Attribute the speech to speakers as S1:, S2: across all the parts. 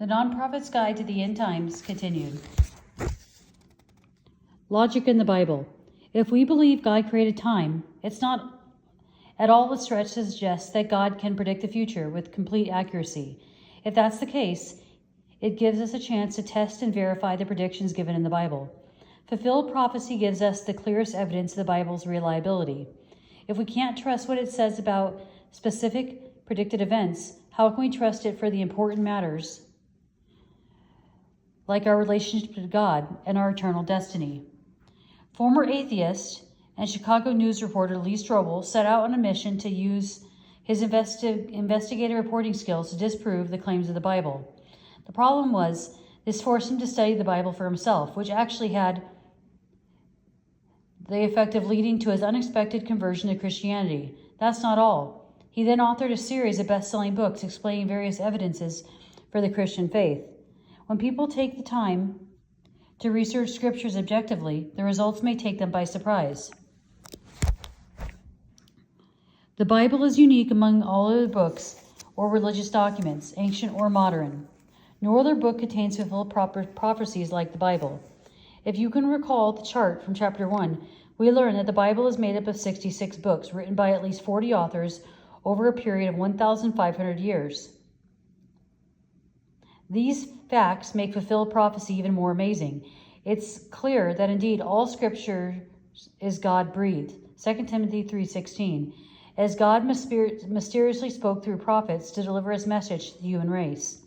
S1: The Nonprofit's Guide to the End Times continued. Logic in the Bible. If we believe God created time, it's not at all a stretch to suggest that God can predict the future with complete accuracy. If that's the case, it gives us a chance to test and verify the predictions given in the Bible. Fulfilled prophecy gives us the clearest evidence of the Bible's reliability. If we can't trust what it says about specific predicted events, how can we trust it for the important matters like our relationship to God and our eternal destiny? Former atheist and Chicago News reporter Lee Strobel set out on a mission to use his investigative reporting skills to disprove the claims of the Bible. The problem was, this forced him to study the Bible for himself, which actually had the effect of leading to his unexpected conversion to Christianity. That's not all. He then authored a series of best-selling books explaining various evidences for the Christian faith. When people take the time to research scriptures objectively, the results may take them by surprise. The Bible is unique among all other books or religious documents, ancient or modern. No other book contains fulfilled prophecies like the Bible. If you can recall the chart from chapter 1, we learn that the Bible is made up of 66 books written by at least 40 authors over a period of 1,500 years. These facts make fulfilled prophecy even more amazing. It's clear that indeed all scripture is God-breathed, 2 Timothy 3:16, as God mysteriously spoke through prophets to deliver his message to the human race.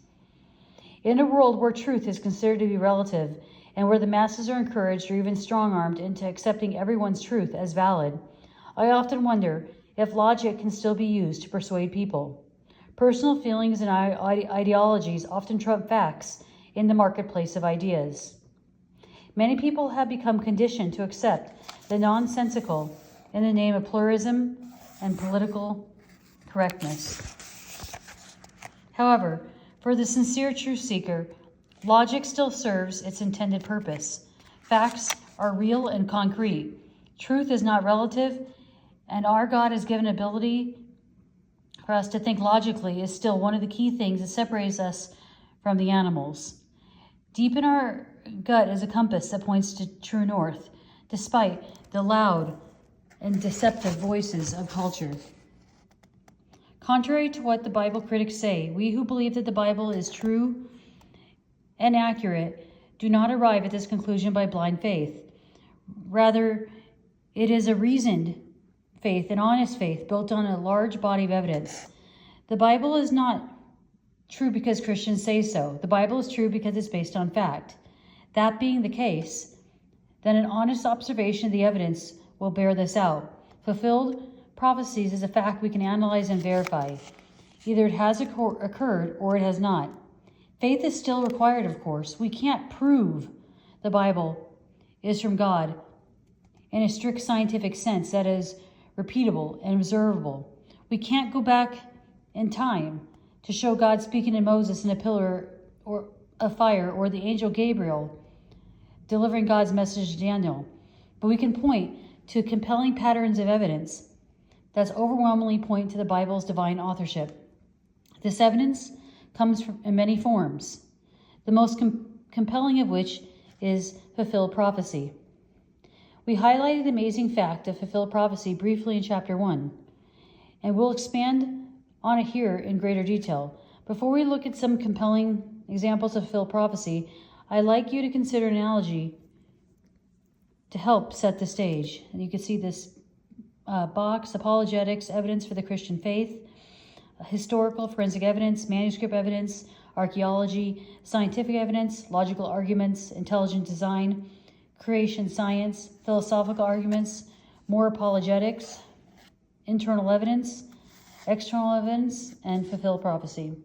S1: In a world where truth is considered to be relative, and where the masses are encouraged or even strong-armed into accepting everyone's truth as valid, I often wonder if logic can still be used to persuade people. Personal feelings and ideologies often trump facts in the marketplace of ideas. Many people have become conditioned to accept the nonsensical in the name of pluralism and political correctness. However, for the sincere truth seeker, logic still serves its intended purpose. Facts are real and concrete. Truth is not relative, and our God has given ability for us to think logically is still one of the key things that separates us from the animals. Deep in our gut is a compass that points to true north, despite the loud and deceptive voices of culture. Contrary to what the Bible critics say, we who believe that the Bible is true and accurate do not arrive at this conclusion by blind faith. Rather, it is a reasoned faith, an honest faith built on a large body of evidence. The Bible is not true because Christians say so. The Bible is true because it's based on fact. That being the case, then an honest observation of the evidence will bear this out. Fulfilled prophecies is a fact we can analyze and verify. Either it has occurred or it has not. Faith is still required, of course. We can't prove the Bible is from God in a strict scientific sense that is repeatable and observable. We can't go back in time to show God speaking to Moses in a pillar or a fire, or the angel Gabriel delivering God's message to Daniel. But we can point to compelling patterns of evidence that's overwhelmingly point to the Bible's divine authorship. This evidence comes in many forms, the most compelling of which is fulfilled prophecy. We highlighted the amazing fact of fulfilled prophecy briefly in chapter 1, and we'll expand on it here in greater detail. Before we look at some compelling examples of fulfilled prophecy, I'd like you to consider an analogy to help set the stage. And you can see this box: apologetics, evidence for the Christian faith, historical forensic evidence, manuscript evidence, archaeology, scientific evidence, logical arguments, intelligent design, creation science, philosophical arguments, more apologetics, internal evidence, external evidence, and fulfilled prophecy.